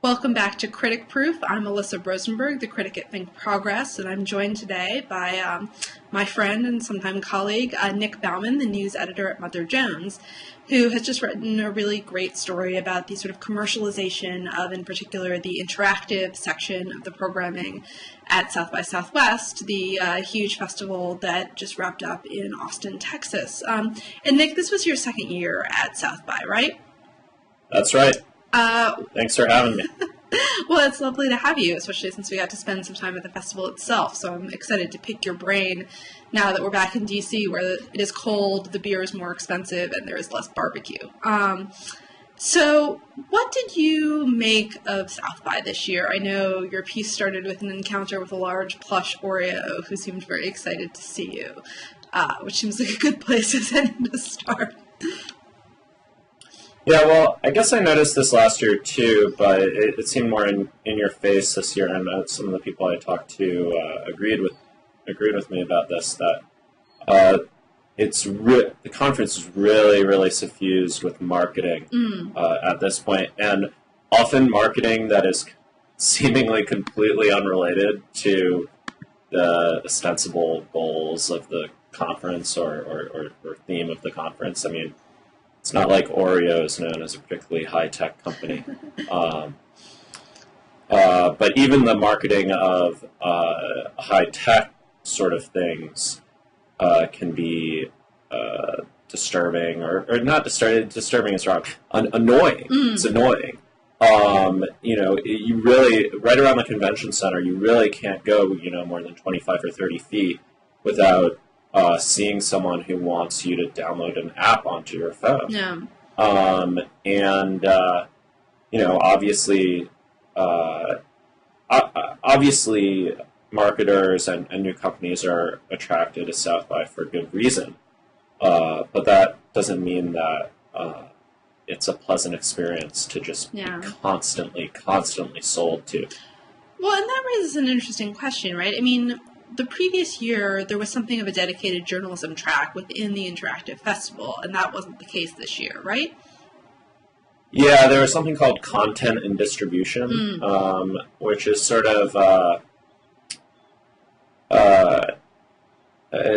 Welcome back to Critic Proof. I'm Alyssa Rosenberg, the critic at Think Progress, and I'm joined today by my friend and sometime colleague, Nick Baumann, the news editor at Mother Jones, who has just written a really great story about the sort of commercialization of, in particular, the interactive section of the programming at South by Southwest, the huge festival that just wrapped up in Austin, Texas. And Nick, this was your second year at South by, right? That's right. Thanks for having me. Well, it's lovely to have you, especially since we got to spend some time at the festival itself. So I'm excited to pick your brain now that we're back in D.C., where it is cold, the beer is more expensive, and there is less barbecue. So what did you make of South by this year? I know your piece started with an encounter with a large plush Oreo who seemed very excited to see you, which seems like a good place to start. Yeah, well, I guess I noticed this last year too, but it seemed more in your face this year, and some of the people I talked to agreed with me about this, that the conference is really suffused with marketing at this point, and often marketing that is seemingly completely unrelated to the ostensible goals of the conference or theme of the conference. I mean, it's not like Oreo is known as a particularly high-tech company. But even the marketing of high-tech sort of things can be disturbing, or not disturbing. Disturbing is wrong. Annoying. It's annoying. You really, right around the convention center, you really can't go, more than 25 or 30 feet without seeing someone who wants you to download an app onto your phone. Yeah. Obviously, marketers and new companies are attracted to South by for good reason. But that doesn't mean that it's a pleasant experience to just be constantly sold to. Well, and that raises an interesting question, right? I mean, the previous year, there was something of a dedicated journalism track within the Interactive Festival, and that wasn't the case this year, right? Yeah, there was something called content and distribution, which is sort of, I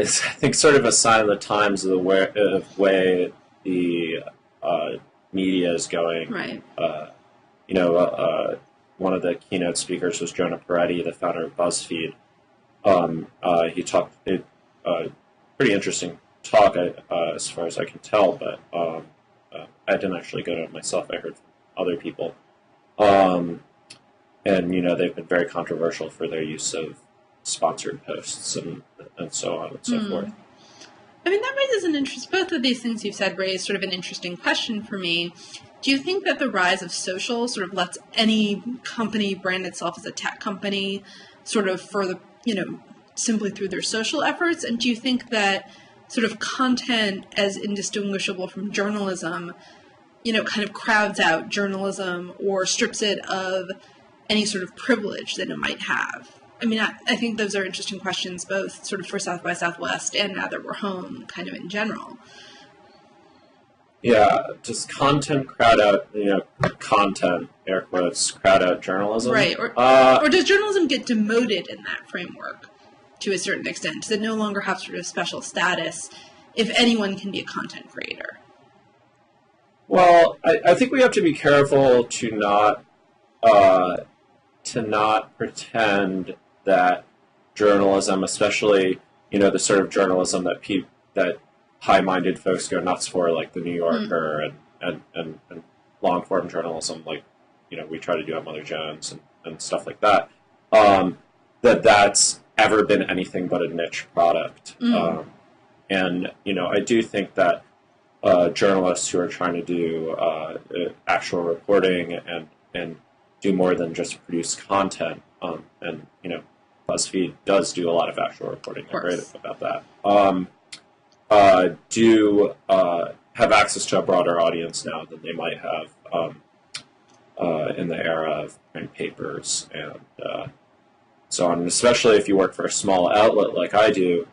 think, sort of a sign of the times of the way the media is going. Right. One of the keynote speakers was Jonah Peretti, the founder of BuzzFeed. He talked pretty interesting talk as far as I can tell, but I didn't actually go to it myself. I heard from other people. And, they've been very controversial for their use of sponsored posts and so on and so forth. I mean, that raises an interest. Both of these things you've said raise sort of an interesting question for me. Do you think that the rise of social sort of lets any company brand itself as a tech company sort of further, simply through their social efforts? And do you think that sort of content as indistinguishable from journalism, kind of crowds out journalism or strips it of any sort of privilege that it might have? I mean, I think those are interesting questions, both sort of for South by Southwest and now that we're home, kind of in general. Yeah, does content crowd out, content, air quotes, crowd out journalism? Right, or does journalism get demoted in that framework to a certain extent? Does it no longer have sort of special status if anyone can be a content creator? Well, I think we have to be careful to not pretend that journalism, especially, the sort of journalism that high-minded folks go nuts for, like the New Yorker and long-form journalism, like, we try to do at Mother Jones and stuff like that, that's ever been anything but a niche product. And, I do think that journalists who are trying to do actual reporting and do more than just produce content, and, BuzzFeed does do a lot of actual reporting. I'm great about that. Do have access to a broader audience now than they might have in the era of print papers and so on. And especially if you work for a small outlet like I do,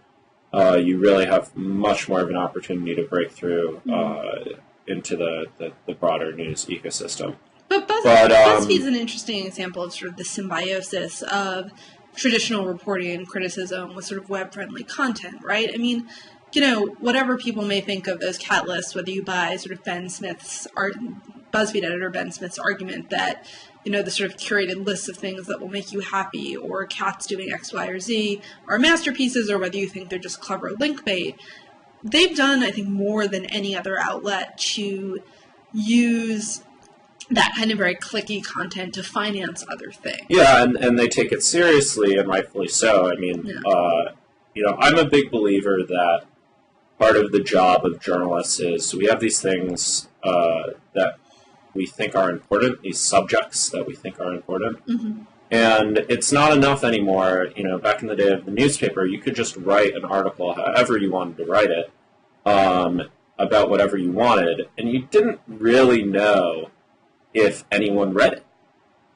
you really have much more of an opportunity to break through into the broader news ecosystem. But But But BuzzFeed's an interesting example of sort of the symbiosis of traditional reporting and criticism with sort of web-friendly content, right? I mean, whatever people may think of those cat lists, whether you buy sort of BuzzFeed editor Ben Smith's argument that, the sort of curated lists of things that will make you happy, or cats doing X, Y, or Z are masterpieces, or whether you think they're just clever link bait, they've done, I think, more than any other outlet to use that kind of very clicky content to finance other things. Yeah, and they take it seriously, and rightfully so. I mean, I'm a big believer that part of the job of journalists is we have these things that we think are important, these subjects that we think are important. Mm-hmm. And it's not enough anymore. Back in the day of the newspaper, you could just write an article however you wanted to write it about whatever you wanted, and you didn't really know if anyone read it.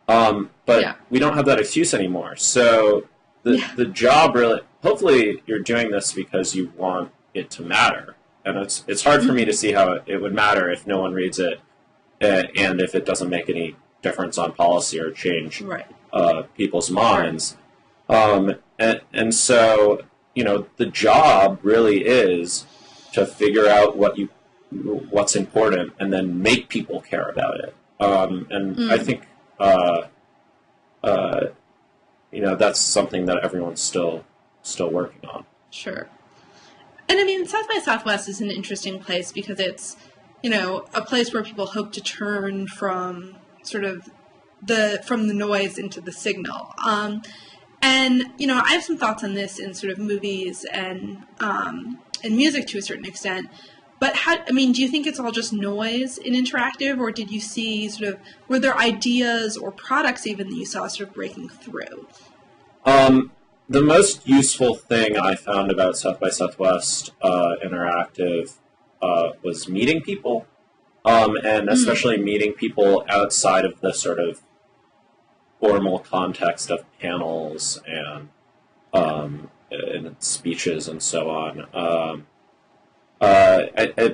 But we don't have that excuse anymore. So the job really, hopefully you're doing this because you want it to matter. And it's hard for me to see how it would matter if no one reads it and if it doesn't make any difference on policy or change people's minds. And so, the job really is to figure out what's important and then make people care about it. I think, that's something that everyone's still working on. Sure. And I mean, South by Southwest is an interesting place because it's, a place where people hope to turn from sort of from the noise into the signal. And, I have some thoughts on this in sort of movies and music to a certain extent. But do you think it's all just noise in interactive, or did you see were there ideas or products even that you saw sort of breaking through? The most useful thing I found about South by Southwest Interactive was meeting people, and especially meeting people outside of the sort of formal context of panels and speeches and so on.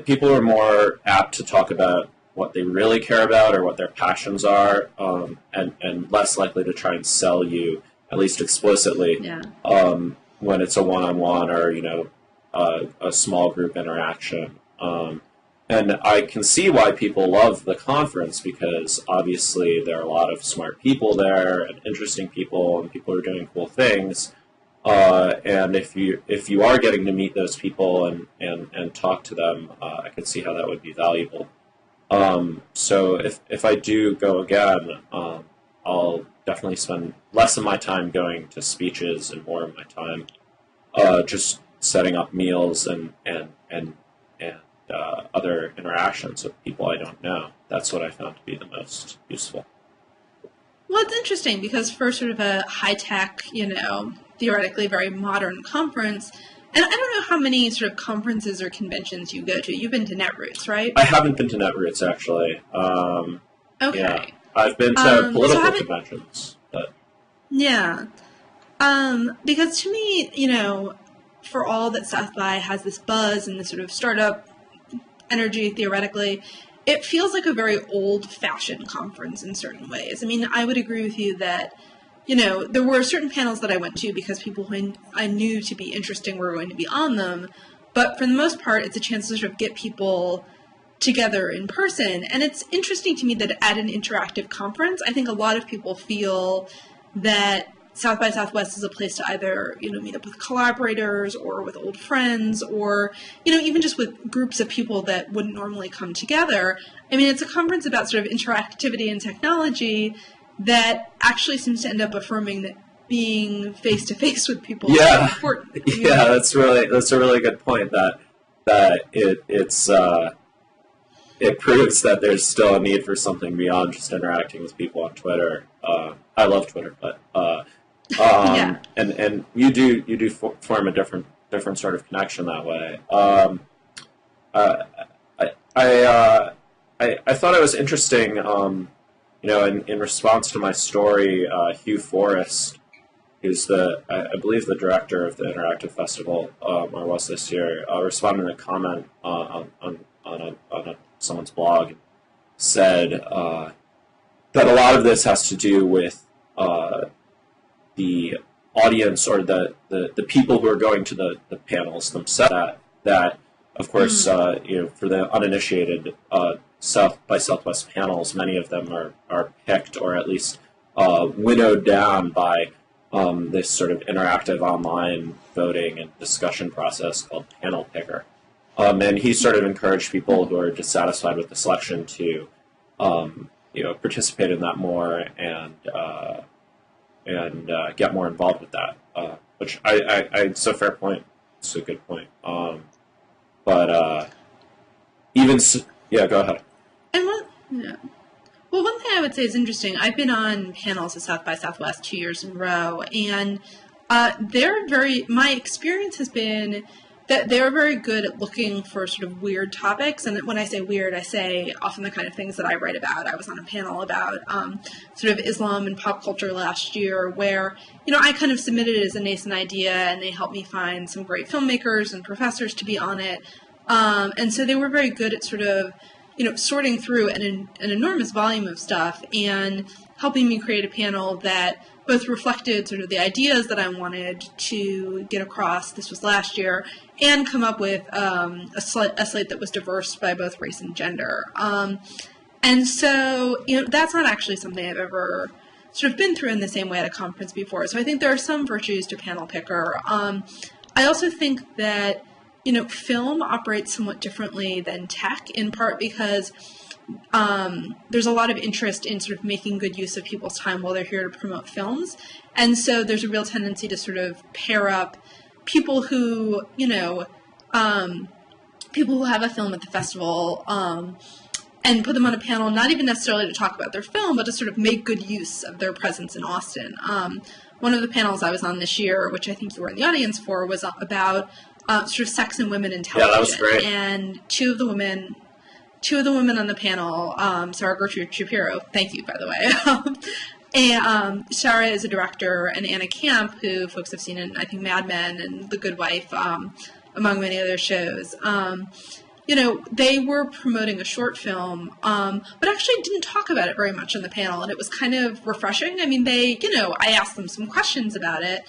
People are more apt to talk about what they really care about or what their passions are, and less likely to try and sell you, at least explicitly, when it's a one-on-one or, a small group interaction. And I can see why people love the conference, because obviously there are a lot of smart people there and interesting people and people who are doing cool things. And if you are getting to meet those people and talk to them, I can see how that would be valuable. So if I do go again, I'll definitely spend less of my time going to speeches and more of my time just setting up meals and other interactions with people I don't know. That's what I found to be the most useful. Well, it's interesting because for sort of a high-tech, theoretically very modern conference, and I don't know how many sort of conferences or conventions you go to. You've been to Netroots, right? I haven't been to Netroots, actually. Okay. Yeah. I've been to political conventions. But... Yeah. Because to me, for all that South by has this buzz and this sort of startup energy, theoretically, it feels like a very old-fashioned conference in certain ways. I mean, I would agree with you that, there were certain panels that I went to because people who I knew to be interesting were going to be on them, but for the most part, it's a chance to sort of get people together in person. And it's interesting to me that at an interactive conference, I think a lot of people feel that South by Southwest is a place to either, meet up with collaborators or with old friends or, even just with groups of people that wouldn't normally come together. I mean, it's a conference about sort of interactivity and technology that actually seems to end up affirming that being face-to-face with people is important. Yeah, that's a really good point, that it proves that there's still a need for something beyond just interacting with people on Twitter. I love Twitter, but... and you do form a different sort of connection that way. I thought it was interesting, in response to my story, Hugh Forrest, who's I believe the director of the Interactive Festival, or was this year, responded to a comment on someone's blog, said, that a lot of this has to do with the audience or the people who are going to the panels themselves. That of course, for the uninitiated, South by Southwest panels, many of them are picked or at least winnowed down by this sort of interactive online voting and discussion process called Panel Picker. And he sort of encouraged people who are dissatisfied with the selection to participate in that more and get more involved with that. Which it's a fair point. It's a good point. But go ahead. And well, one thing I would say is interesting. I've been on panels at South by Southwest 2 years in a row, and my experience has been that they're very good at looking for sort of weird topics. And when I say weird, I say often the kind of things that I write about. I was on a panel about sort of Islam and pop culture last year where, I kind of submitted it as a nascent idea, and they helped me find some great filmmakers and professors to be on it. And so they were very good at sort of, sorting through an enormous volume of stuff and helping me create a panel that both reflected sort of the ideas that I wanted to get across. This was last year, and come up with a slate that was diverse by both race and gender. And so, that's not actually something I've ever sort of been through in the same way at a conference before. So I think there are some virtues to Panel Picker. I also think that, film operates somewhat differently than tech, in part because there's a lot of interest in sort of making good use of people's time while they're here to promote films. And so there's a real tendency to sort of pair up people who, people who have a film at the festival and put them on a panel, not even necessarily to talk about their film, but to sort of make good use of their presence in Austin. One of the panels I was on this year, which I think you were in the audience for, was about sort of sex and women in television. Yeah, that was great. And two of the women on the panel, Sarah Gertrude Shapiro, thank you, by the way. And Sarah is a director, and Anna Camp, who folks have seen in, I think, Mad Men and The Good Wife, among many other shows. They were promoting a short film, but actually didn't talk about it very much on the panel, and it was kind of refreshing. I mean, I asked them some questions about it,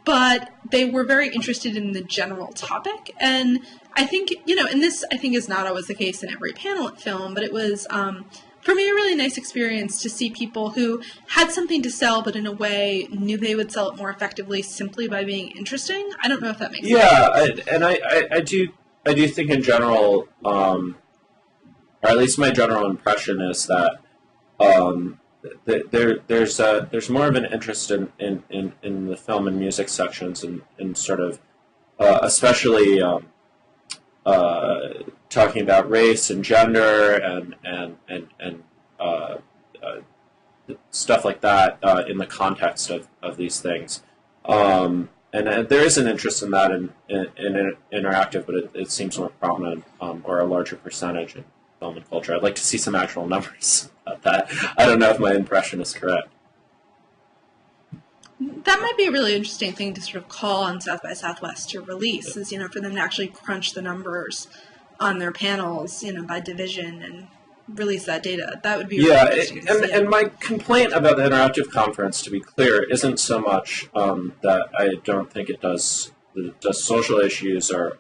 but they were very interested in the general topic. And I think, and this I think is not always the case in every panel at film, but it was, for me, a really nice experience to see people who had something to sell, but in a way knew they would sell it more effectively simply by being interesting. I don't know if that makes sense. Yeah, I do think in general, or at least my general impression is that there's more of an interest in the film and music sections and sort of especially talking about race and gender and stuff like that in the context of these things. And there is an interest in that in interactive, but it seems more prominent or a larger percentage in film and culture. I'd like to see some actual numbers about that. I don't know if my impression is correct. That might be a really interesting thing to sort of call on South by Southwest to release, is, for them to actually crunch the numbers on their panels, by division and release that data. That would be really interesting to see. And my complaint about the interactive conference, to be clear, isn't so much that I don't think it does social issues or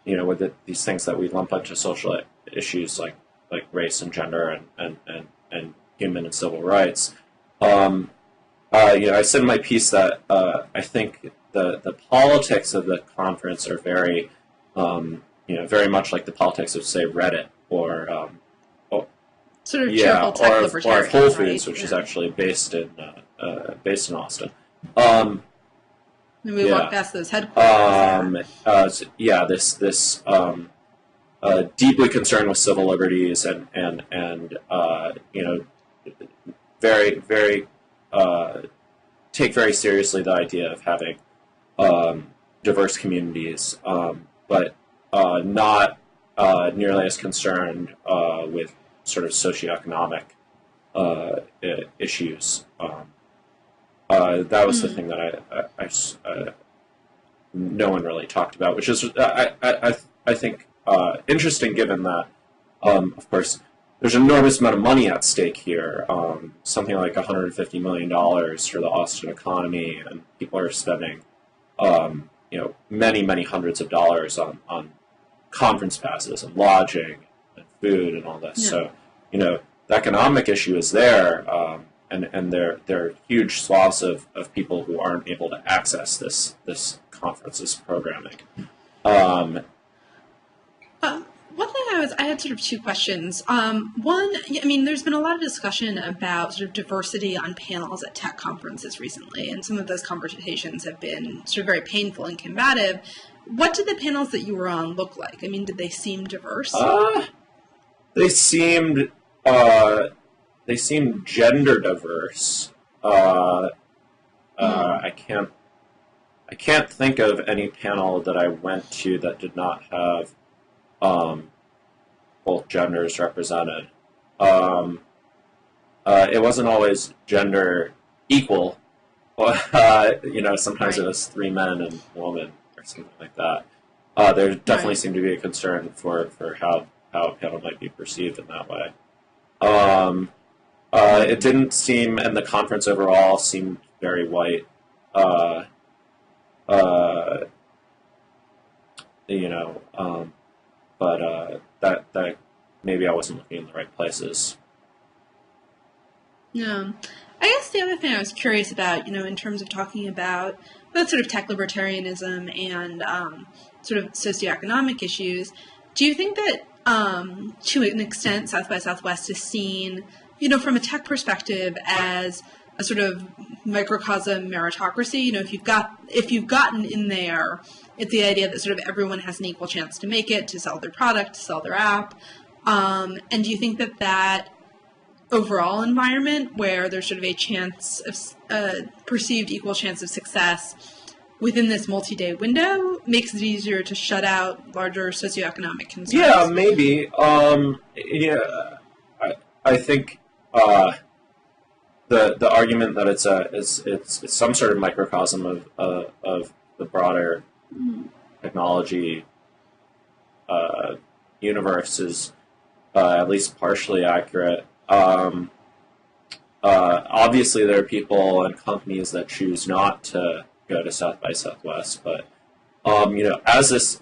with these things that we lump into social issues like race and gender and human and civil rights. I said in my piece that I think the politics of the conference are very, very much like the politics of, say, Reddit or sort of cheerful tech libertarian, or Whole Foods, right? which is actually based in Austin. And we walk past those headquarters. This deeply concerned with civil liberties and very, very take very seriously the idea of having diverse communities, but not nearly as concerned with sort of socioeconomic issues. That was the thing that I no one really talked about, which is I think interesting, given that of course there's an enormous amount of money at stake here, something like $150 million for the Austin economy, and people are spending, many, many hundreds of dollars on conference passes and lodging and food and all this. Yeah. So, the economic issue is there, and there are huge swaths of people who aren't able to access this conference, this programming. One thing I had sort of two questions. One, there's been a lot of discussion about sort of diversity on panels at tech conferences recently, and some of those conversations have been sort of very painful and combative. What did the panels that you were on look like? Did they seem diverse? They seemed gender diverse. I can't think of any panel that I went to that did not have both genders represented. It wasn't always gender equal. Sometimes It was 3 men and 1 woman or something like that. There definitely seemed to be a concern for how a panel might be perceived in that way. It didn't seem, and the conference overall seemed very white. That maybe I wasn't looking in the right places. Yeah. I guess the other thing I was curious about, in terms of talking about both sort of tech libertarianism and sort of socioeconomic issues, do you think that to an extent South by Southwest is seen, from a tech perspective as a sort of microcosm meritocracy? If you've gotten in there, it's the idea that sort of everyone has an equal chance to make it, to sell their product, to sell their app. And do you think that overall environment where there's sort of a chance of perceived equal chance of success within this multi-day window makes it easier to shut out larger socioeconomic concerns? Yeah, maybe. I think the argument that it's some sort of microcosm of the broader technology universe is at least partially accurate. Obviously, there are people and companies that choose not to go to South by Southwest, but as this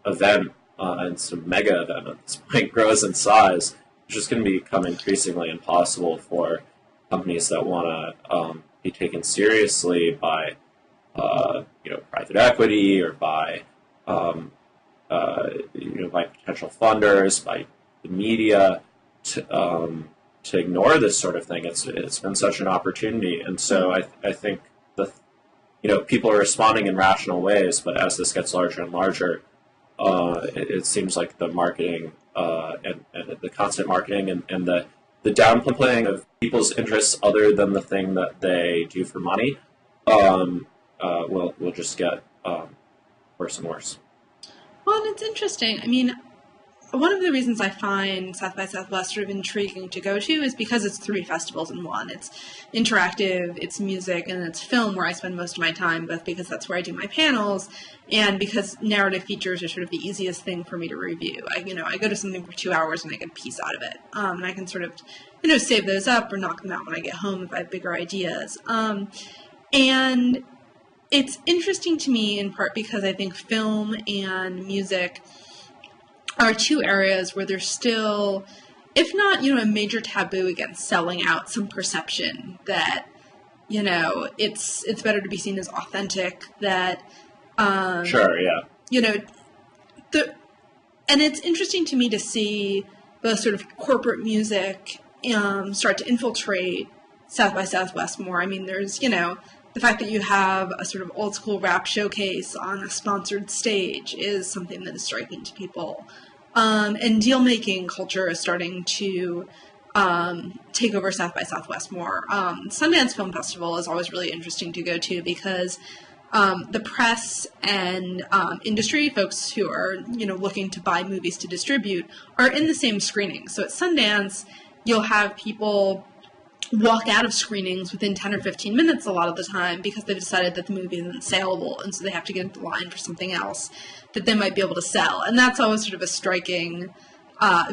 event and it's a mega event at this point grows in size, it's just going to become increasingly impossible for companies that want to be taken seriously by private equity or by by potential funders, by the media, to ignore this sort of thing. It's been such an opportunity, and so I think people are responding in rational ways, but as this gets larger and larger, it seems like the marketing and the constant marketing and the downplaying of people's interests other than the thing that they do for money will just get worse and worse. Well, and it's interesting. One of the reasons I find South by Southwest sort of intriguing to go to is because it's 3 festivals in one. It's interactive, it's music, and it's film where I spend most of my time, both because that's where I do my panels, and because narrative features are sort of the easiest thing for me to review. I go to something for 2 hours and I get a piece out of it. And I can sort of, save those up or knock them out when I get home if I have bigger ideas. And it's interesting to me in part because I think film and music are 2 areas where there's still, if not, a major taboo against selling out some perception that, it's better to be seen as authentic, that, sure, yeah. And it's interesting to me to see the sort of corporate music start to infiltrate South by Southwest more. There's, the fact that you have a sort of old school rap showcase on a sponsored stage is something that is striking to people. And deal-making culture is starting to take over South by Southwest more. Sundance Film Festival is always really interesting to go to because the press and industry folks who are, looking to buy movies to distribute are in the same screening. So at Sundance, you'll have people walk out of screenings within 10 or 15 minutes a lot of the time because they've decided that the movie isn't saleable, and so they have to get into line for something else that they might be able to sell. And that's always sort of a striking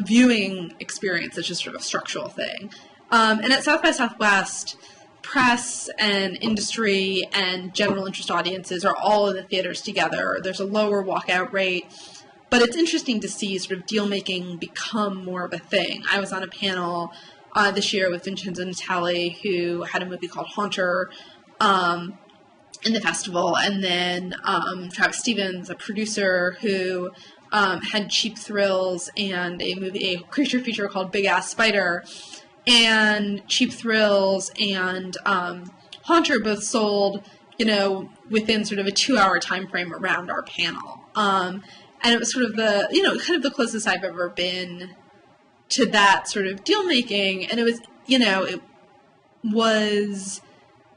viewing experience is just sort of a structural thing. And at South by Southwest, press and industry and general interest audiences are all in the theaters together. There's a lower walkout rate. But it's interesting to see sort of deal-making become more of a thing. I was on a panel this year with Vincenzo Natali, who had a movie called Haunter in the festival, and then Travis Stevens, a producer who had Cheap Thrills and a creature feature called Big Ass Spider. And Cheap Thrills and Haunter both sold, within sort of a 2-hour time frame around our panel. And it was sort of kind of the closest I've ever been to that sort of deal making. And it was, it was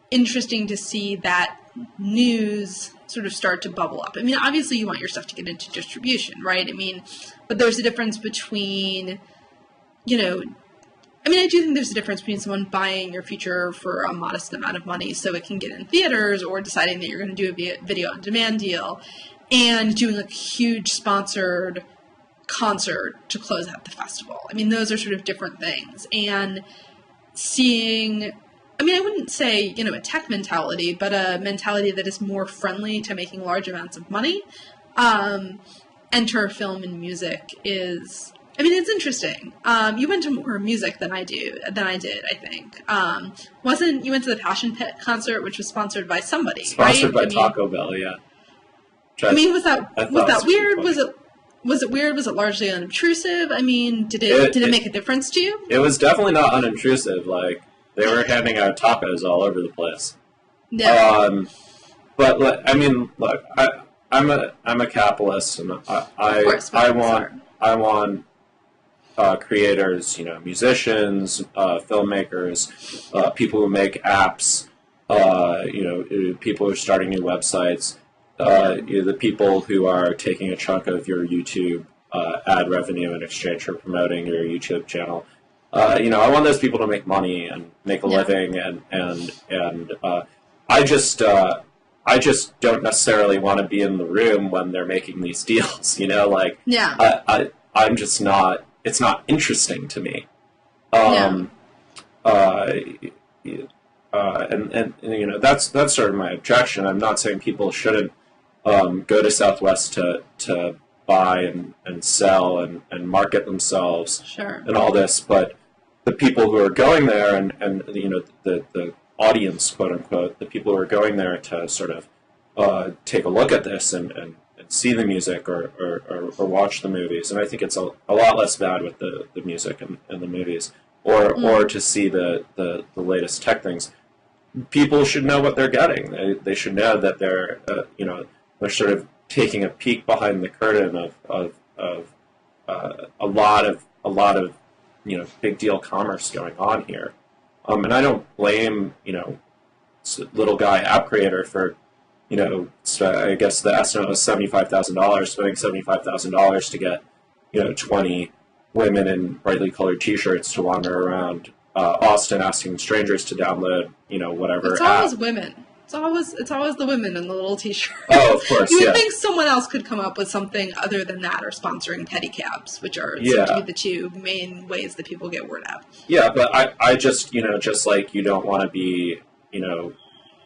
interesting to see that news sort of start to bubble up. I mean, obviously you want your stuff to get into distribution, right? I mean, but there's a difference between, I do think there's a difference between someone buying your feature for a modest amount of money so it can get in theaters, or deciding that you're going to do a video on demand deal, and doing a huge sponsored concert to close out the festival. I mean, those are sort of different things. And seeing, I wouldn't say, a tech mentality, but a mentality that is more friendly to making large amounts of money, enter film and music is, it's interesting. You went to more music than I did, I think. You went to the Passion Pit concert, which was sponsored by somebody, Sponsored right? by Taco Bell, yeah. Was that weird? Was it weird? Was it largely unobtrusive? Did it make a difference to you? It was definitely not unobtrusive. Like, they were handing out tacos all over the place. Yeah. But look, I'm a capitalist, and I want creators, musicians, filmmakers, people who make apps, people who are starting new websites. The people who are taking a chunk of your YouTube ad revenue in exchange for promoting your YouTube channel. I want those people to make money and make a living, and I just don't necessarily want to be in the room when they're making these deals. I'm just not. It's not interesting to me. And that's sort of my objection. I'm not saying people shouldn't go to Southwest to buy and sell and market themselves, sure, and all this, but the people who are going there and the audience, quote unquote, the people who are going there to sort of take a look at this and see the music or watch the movies, and I think it's a lot less bad with the music and the movies, or to see the latest tech things. People should know what they're getting. They should know that they're sort of taking a peek behind the curtain of a lot of big deal commerce going on here. And I don't blame little guy app creator for I guess the estimate was $75,000, spending $75,000 to get 20 women in brightly colored T-shirts to wander around Austin asking strangers to download, whatever. It's always women. It's always the women in the little T-shirt. Oh, of course. You would think someone else could come up with something other than that, or sponsoring pedicabs, which are seem to be the two main ways that people get word out. Yeah, but I just just like you don't want to be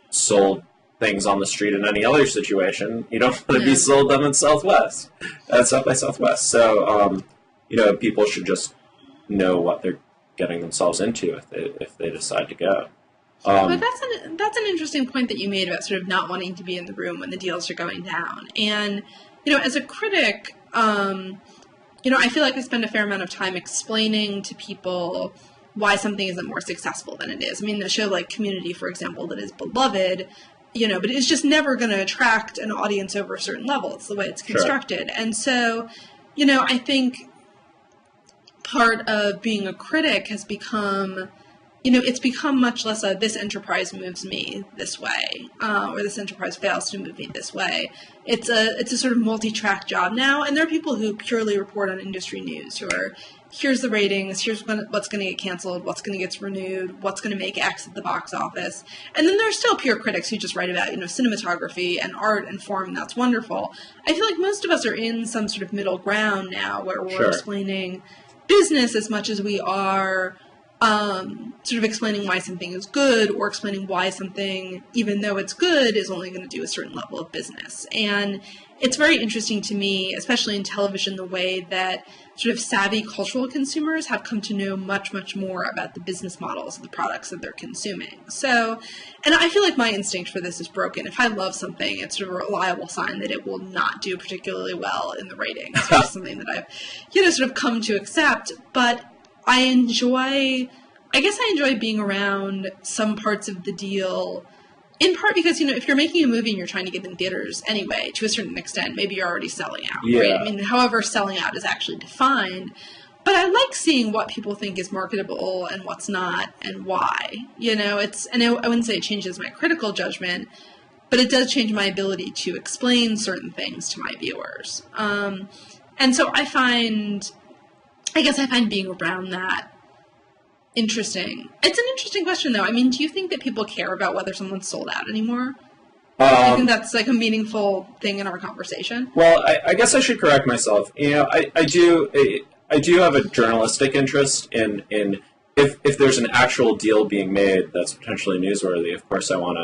sold things on the street in any other situation, you don't want to be sold them in Southwest. That's South by Southwest. So people should just know what they're getting themselves into if they decide to go. But that's an interesting point that you made about sort of not wanting to be in the room when the deals are going down. And as a critic, I feel like I spend a fair amount of time explaining to people why something isn't more successful than it is. A show like Community, for example, that is beloved, but it's just never going to attract an audience over a certain level. It's the way it's constructed. Sure. And so, I think part of being a critic has become it's become much less a this enterprise moves me this way, or this enterprise fails to move me this way. It's a sort of multi-track job now, and there are people who purely report on industry news who are, here's the ratings, here's what's going to get canceled, what's going to get renewed, what's going to make X at the box office. And then there's still pure critics who just write about, cinematography and art and form, and that's wonderful. I feel like most of us are in some sort of middle ground now where we're explaining business as much as we are sort of explaining why something is good, or explaining why something, even though it's good, is only going to do a certain level of business. And it's very interesting to me, especially in television, the way that sort of savvy cultural consumers have come to know much, much more about the business models of the products that they're consuming. So, and I feel like my instinct for this is broken. If I love something, it's sort of a reliable sign that it will not do particularly well in the ratings. It's just something that I've, sort of come to accept. But I enjoy being around some parts of the deal, in part because, if you're making a movie and you're trying to get in theaters anyway, to a certain extent, maybe you're already selling out, right? I mean, however selling out is actually defined. But I like seeing what people think is marketable and what's not, and why. I wouldn't say it changes my critical judgment, but it does change my ability to explain certain things to my viewers. And so I find being around that interesting. It's an interesting question, though. I mean, do you think that people care about whether someone's sold out anymore? I think that's like a meaningful thing in our conversation. Well, I guess I should correct myself. I do have a journalistic interest in if there's an actual deal being made that's potentially newsworthy. Of course, I want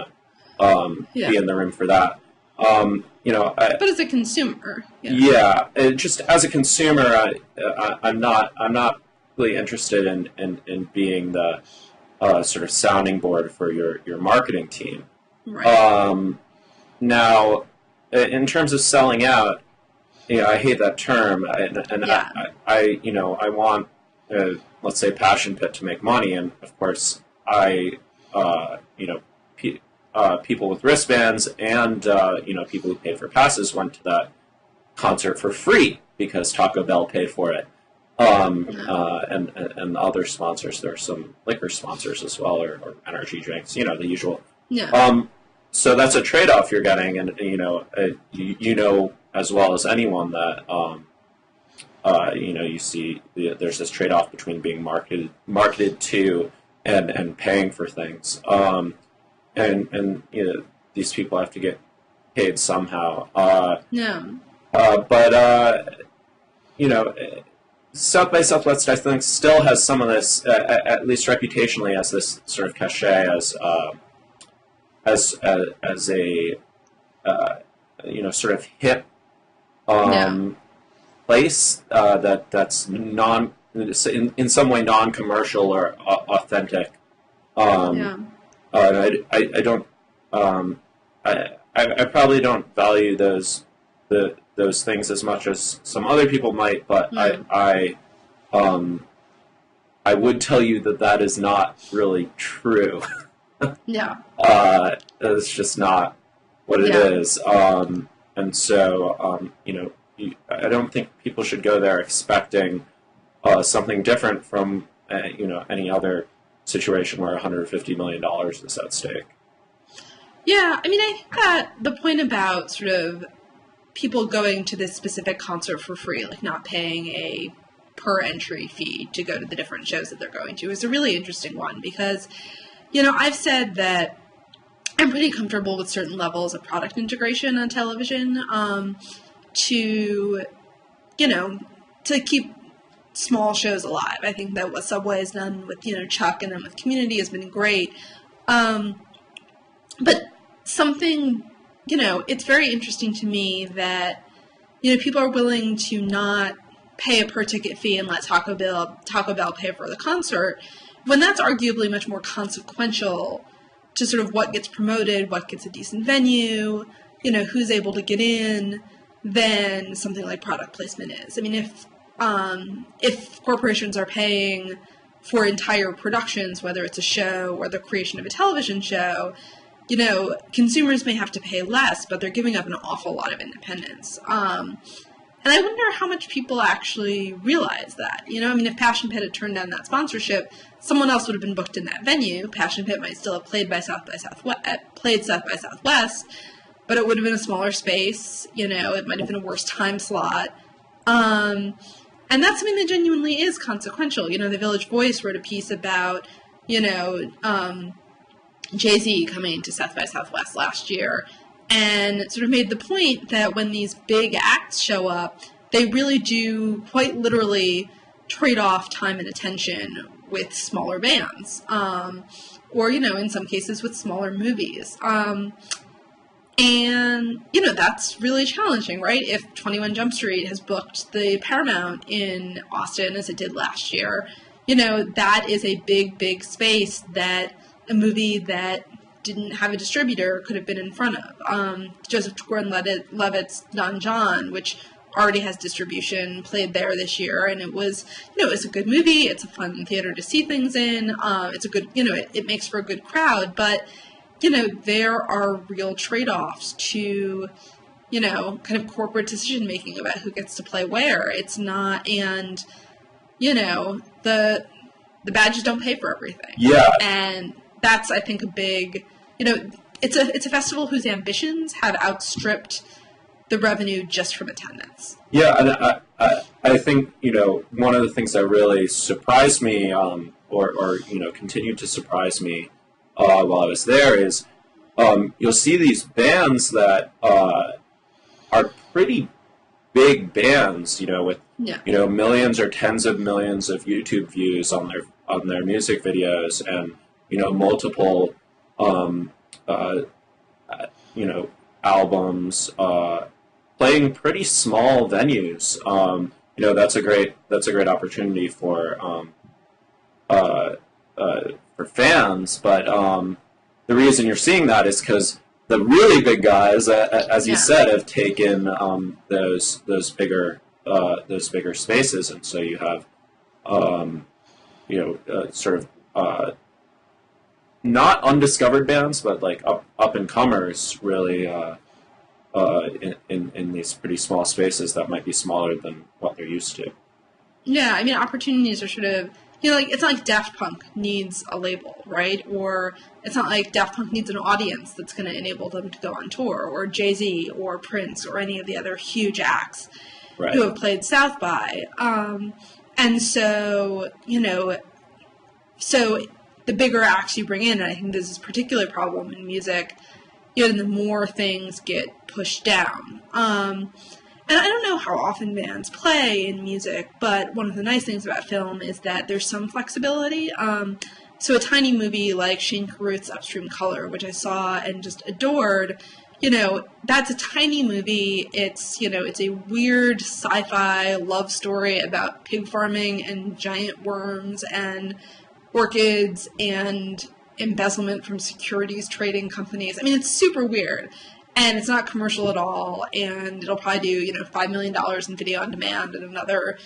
to be in the room for that. But as a consumer, just as a consumer, I'm not really interested in being the sort of sounding board for your marketing team. Right. Now, in terms of selling out, I hate that term, I want, let's say, Passion Pit to make money, and of course, people with wristbands and people who paid for passes went to that concert for free because Taco Bell paid for it. And other sponsors. There are some liquor sponsors as well, or energy drinks, the usual. Yeah. So that's a trade-off you're getting, and as well as anyone that you see there's this trade-off between being marketed to and paying for things. And these people have to get paid somehow. South by Southwest, I think, still has some of this, at least reputationally, as this sort of cachet as a sort of hip place that's in some way non-commercial or authentic. I don't. I probably don't value those things as much as some other people might, but I would tell you that is not really true. It's just not what it is. And so I don't think people should go there expecting something different from any other situation where $150 million is at stake. Yeah, I mean, I think that the point about sort of people going to this specific concert for free, like not paying a per entry fee to go to the different shows that they're going to, is a really interesting one because, I've said that I'm pretty comfortable with certain levels of product integration on television to keep small shows alive. I think that what Subway has done with, Chuck and then with Community has been great. But something, it's very interesting to me that, people are willing to not pay a per ticket fee and let Taco Bell pay for the concert, when that's arguably much more consequential to sort of what gets promoted, what gets a decent venue, who's able to get in, than something like product placement is. I mean, if corporations are paying for entire productions, whether it's a show or the creation of a television show, consumers may have to pay less, but they're giving up an awful lot of independence. And I wonder how much people actually realize that. You know, I mean, if Passion Pit had turned down that sponsorship, someone else would have been booked in that venue. Passion Pit might still have played South by Southwest, but it would have been a smaller space. You know, it might have been a worse time slot. And that's something that genuinely is consequential. You know, the Village Voice wrote a piece about, you know, Jay-Z coming to South by Southwest last year, and sort of made the point that when these big acts show up, they really do quite literally trade off time and attention with smaller bands, or, you know, in some cases with smaller movies. And, you know, that's really challenging, right? If 21 Jump Street has booked the Paramount in Austin, as it did last year, you know, that is a big, big space that a movie that didn't have a distributor could have been in front of. Joseph Gordon-Levitt's Don John, which already has distribution, played there this year, and it was, you know, it's a good movie, it's a fun theater to see things in, it's a good, you know, it makes for a good crowd, but, you know, there are real trade-offs to, you know, kind of corporate decision-making about who gets to play where. It's not, and, you know, the badges don't pay for everything. Yeah. And that's, I think, a big, you know, it's a festival whose ambitions have outstripped the revenue just from attendance. Yeah, and I think, you know, one of the things that really surprised me, or you know, continued to surprise me while I was there is you'll see these bands that are pretty big bands, you know, with you know, millions or tens of millions of YouTube views on their music videos, and, you know, multiple you know, albums, playing pretty small venues. You know, that's a great opportunity for fans. But the reason you're seeing that is because the really big guys, as you said, have taken those bigger spaces, and so you have you know, sort of not undiscovered bands, but like up and comers, really in these pretty small spaces that might be smaller than what they're used to. Yeah, I mean, opportunities are sort of, you know, like, it's not like Daft Punk needs a label, right? Or it's not like Daft Punk needs an audience that's going to enable them to go on tour, or Jay-Z or Prince or any of the other huge acts who have played South by. And so, you know, so the bigger acts you bring in, and I think this is a particular problem in music, you know, the more things get pushed down. And I don't know how often bands play in music, but one of the nice things about film is that there's some flexibility. So a tiny movie like Shane Carruth's Upstream Color, which I saw and just adored, you know, that's a tiny movie. It's, you know, it's a weird sci-fi love story about pig farming and giant worms and orchids and embezzlement from securities trading companies. I mean, it's super weird, and it's not commercial at all, and it'll probably do, you know, $5 million in video on demand and another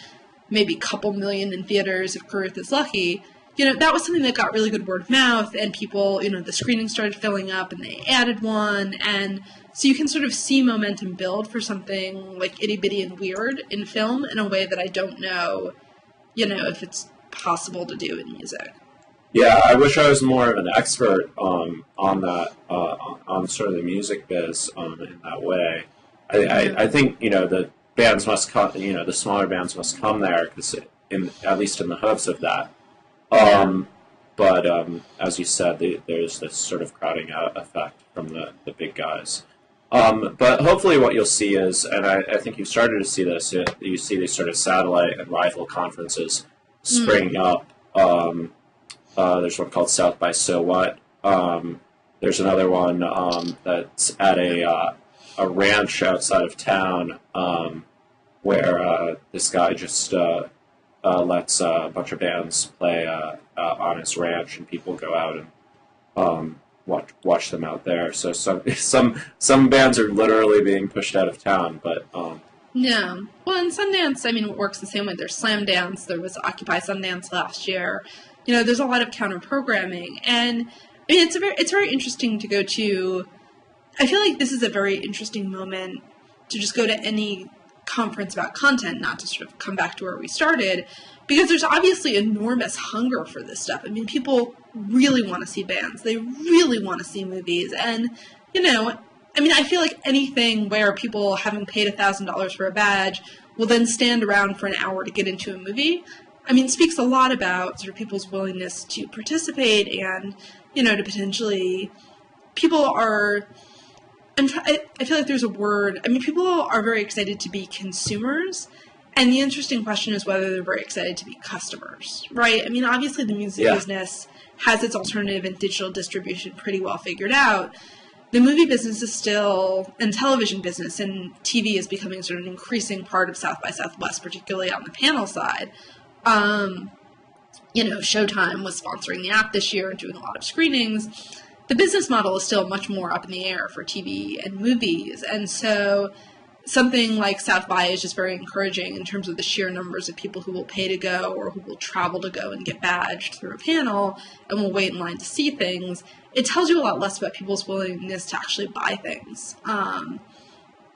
maybe couple million in theaters if Carruth is lucky. You know, that was something that got really good word of mouth, and people, you know, the screenings started filling up, and they added one, and so you can sort of see momentum build for something like itty-bitty and weird in film in a way that I don't know, you know, if it's possible to do in music. Yeah, I wish I was more of an expert on that, on sort of the music biz in that way. I think, you know, the bands must come, you know, the smaller bands must come there, because at least in the hopes of that. But as you said, there's this sort of crowding out effect from the big guys. But hopefully what you'll see is, and I think you've started to see this, you see these sort of satellite and rival conferences springing up. There's one called South by So What. There's another one that's at a ranch outside of town where this guy just lets a bunch of bands play on his ranch, and people go out and watch them out there. So some bands are literally being pushed out of town, but yeah. Well, in Sundance, I mean, it works the same way. There's Slam Dance. There was Occupy Sundance last year. You know, there's a lot of counter programming, and I mean, it's very interesting to go to. I feel like this is a very interesting moment to just go to any conference about content, not to sort of come back to where we started, because there's obviously enormous hunger for this stuff. I mean, people really want to see bands. They really want to see movies. And, you know, I mean, I feel like anything where people, having paid $1,000 for a badge, will then stand around for an hour to get into a movie, I mean, speaks a lot about sort of people's willingness to participate and, you know, to potentially, people are, I feel like there's a word, I mean, people are very excited to be consumers, and the interesting question is whether they're very excited to be customers, right? I mean, obviously the music business has its alternative and digital distribution pretty well figured out. The movie business is still, and television business, and TV is becoming sort of an increasing part of South by Southwest, particularly on the panel side. You know, Showtime was sponsoring the app this year and doing a lot of screenings. The business model is still much more up in the air for TV and movies, and so something like South by is just very encouraging in terms of the sheer numbers of people who will pay to go or who will travel to go and get badged through a panel and will wait in line to see things. It tells you a lot less about people's willingness to actually buy things.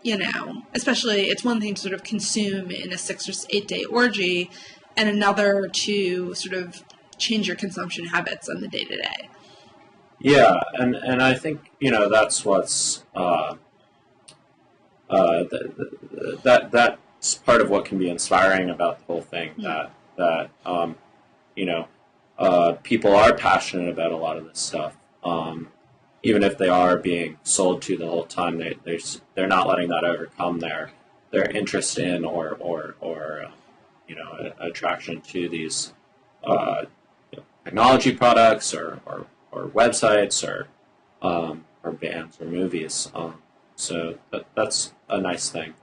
You know, especially it's one thing to sort of consume in a 6 or 8 day orgy, and another to sort of change your consumption habits on the day to day. Yeah, and I think, you know, that's what's that's part of what can be inspiring about the whole thing. That you know, people are passionate about a lot of this stuff. Even if they are being sold to the whole time, they're not letting that overcome their interest in or you know, attraction to these you know, technology products or websites or bands or movies. So that's a nice thing.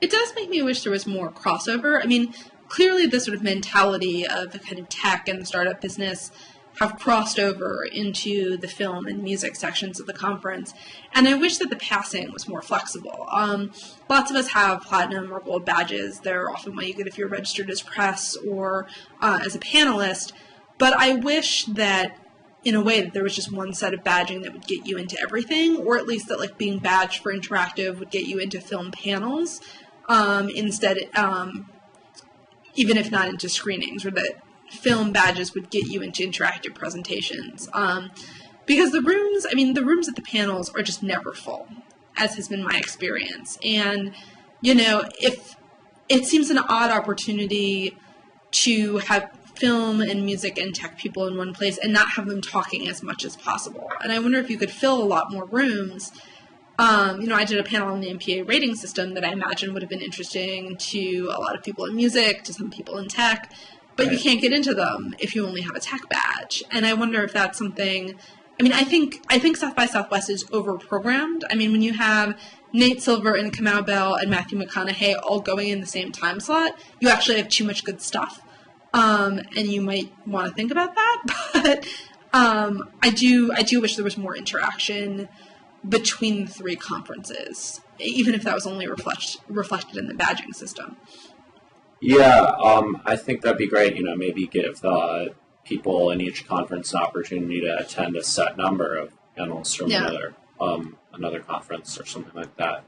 It does make me wish there was more crossover. I mean, clearly the sort of mentality of the kind of tech and the startup business have crossed over into the film and music sections of the conference, and I wish that the passing was more flexible. Lots of us have platinum or gold badges. They're often what you get if you're registered as press or as a panelist, but I wish that in a way that there was just one set of badging that would get you into everything, or at least that like being badged for interactive would get you into film panels instead, even if not into screenings, or that film badges would get you into interactive presentations. Because the rooms at the panels are just never full, as has been my experience. And, you know, if it seems an odd opportunity to have film and music and tech people in one place and not have them talking as much as possible. And I wonder if you could fill a lot more rooms. You know, I did a panel on the MPA rating system that I imagine would have been interesting to a lot of people in music, to some people in tech, but you can't get into them if you only have a tech badge. And I wonder if that's something, I mean, I think South by Southwest is over-programmed. I mean, when you have Nate Silver and Kamau Bell and Matthew McConaughey all going in the same time slot, you actually have too much good stuff. And you might want to think about that, but I do wish there was more interaction between the three conferences, even if that was only reflected in the badging system. Yeah, I think that'd be great. You know, maybe give people in each conference an opportunity to attend a set number of panels from another conference or something like that.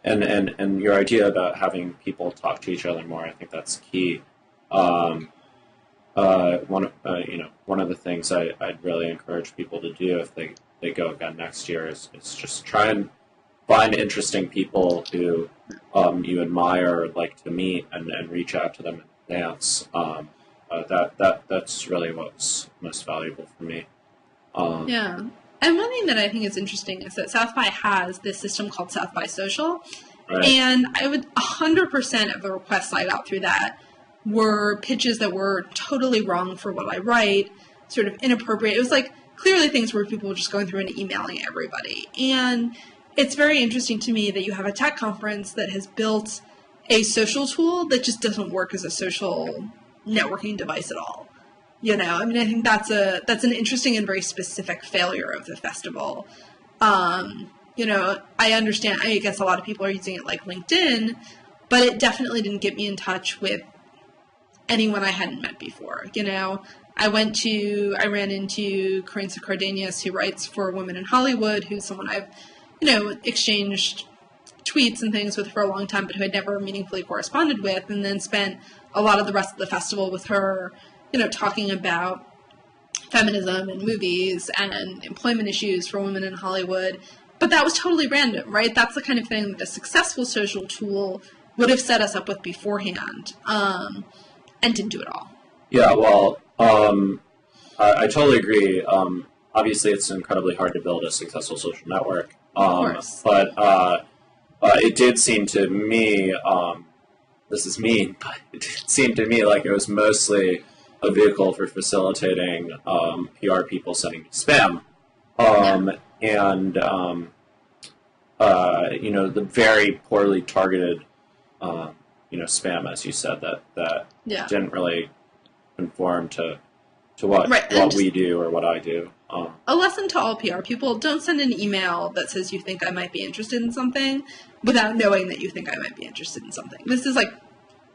And your idea about having people talk to each other more, I think that's key. One of the things I'd really encourage people to do if they go again next year is just try and find interesting people who you admire or like to meet and reach out to them in advance. That's really what's most valuable for me. Yeah. And one thing that I think is interesting is that South by has this system called South by Social. Right. And I would 100% of the requests I got through that were pitches that were totally wrong for what I write, sort of inappropriate. It was like clearly things where people were just going through and emailing everybody. And it's very interesting to me that you have a tech conference that has built a social tool that just doesn't work as a social networking device at all. You know, I mean, I think that's an interesting and very specific failure of the festival. You know, I understand, I guess a lot of people are using it like LinkedIn, but it definitely didn't get me in touch with anyone I hadn't met before. You know, I ran into Carissa Cardenas, who writes for Women in Hollywood, who's someone I've, you know, exchanged tweets and things with for a long time, but who I'd never meaningfully corresponded with, and then spent a lot of the rest of the festival with her, talking about feminism and movies and employment issues for women in Hollywood. But that was totally random, right? That's the kind of thing that a successful social tool would have set us up with beforehand, and didn't do it all. Yeah, well, I totally agree. Obviously, it's incredibly hard to build a successful social network. Of course. But it did seem to me, this is mean, but it did seem to me like it was mostly a vehicle for facilitating PR people sending spam. And, the very poorly targeted, spam, as you said, that didn't really conform to what we do or what I do. A lesson to all PR people: don't send an email that says you think I might be interested in something without knowing that you think I might be interested in something. This is like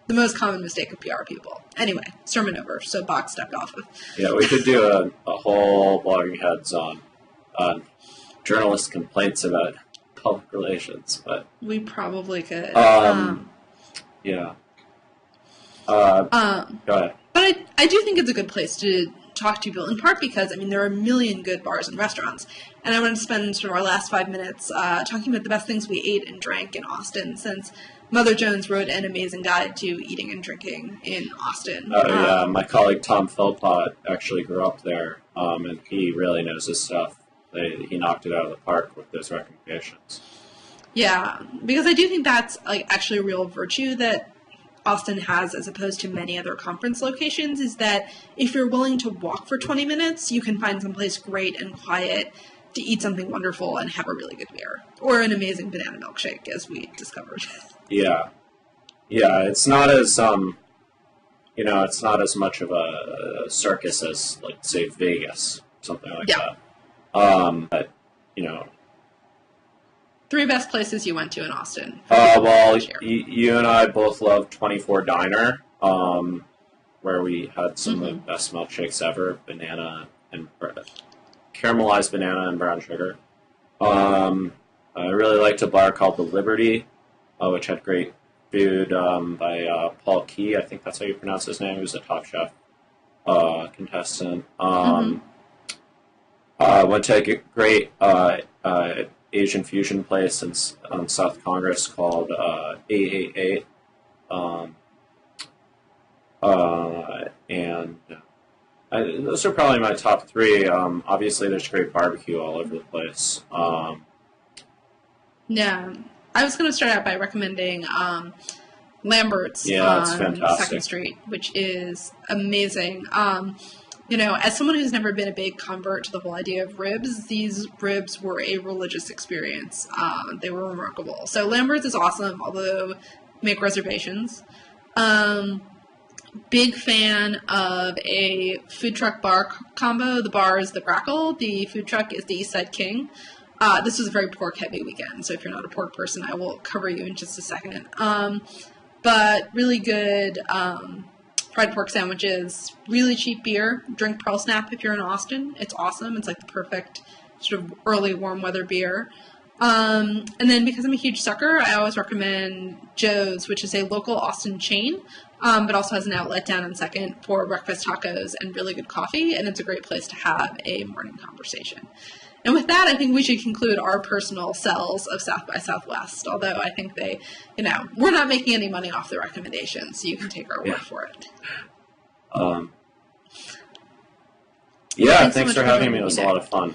the most common mistake of PR people. Anyway, sermon over. So box stepped off of. Yeah, we could do a whole blogging heads on journalist complaints about public relations, but we probably could. Yeah. Go ahead. But I do think it's a good place to talk to people, in part because, there are a million good bars and restaurants, and I want to spend sort of our last 5 minutes talking about the best things we ate and drank in Austin, since Mother Jones wrote an amazing guide to eating and drinking in Austin. Yeah, my colleague Tom Philpott actually grew up there, and he really knows his stuff. He knocked it out of the park with those recommendations. Yeah, because I do think that's actually a real virtue that Austin has, as opposed to many other conference locations, is that if you're willing to walk for 20 minutes, you can find someplace great and quiet to eat something wonderful and have a really good beer. Or an amazing banana milkshake, as we discovered. Yeah, it's not as it's not as much of a circus as, like, say, Vegas, something like that. But 3 best places you went to in Austin. Well, you and I both love 24 Diner, where we had some of the best milkshakes ever, caramelized banana and brown sugar. I really liked a bar called The Liberty, which had great food by Paul Key. I think that's how you pronounce his name. He was a Top Chef contestant. Went to a great Asian fusion place on South Congress called 888. And those are probably my top 3. Obviously, there's great barbecue all over the place. Yeah. I was going to start out by recommending Lambert's on 2nd Street, which is amazing. As someone who's never been a big convert to the whole idea of ribs, these ribs were a religious experience. They were remarkable. So Lambert's is awesome, although make reservations. Big fan of a food truck bar combo. The bar is the Grackle. The food truck is the East Side King. This was a very pork-heavy weekend, so if you're not a pork person, I will cover you in just a second. But really good fried pork sandwiches, really cheap beer. Drink Pearl Snap if you're in Austin. It's awesome. It's like the perfect sort of early warm weather beer. And then because I'm a huge sucker, I always recommend Joe's, which is a local Austin chain, but also has an outlet down on 2nd for breakfast tacos and really good coffee, and it's a great place to have a morning conversation. And with that, I think we should conclude our personal sells of South by Southwest, although I think we're not making any money off the recommendations, so you can take our word for it. Thanks for having me. It was a lot of fun.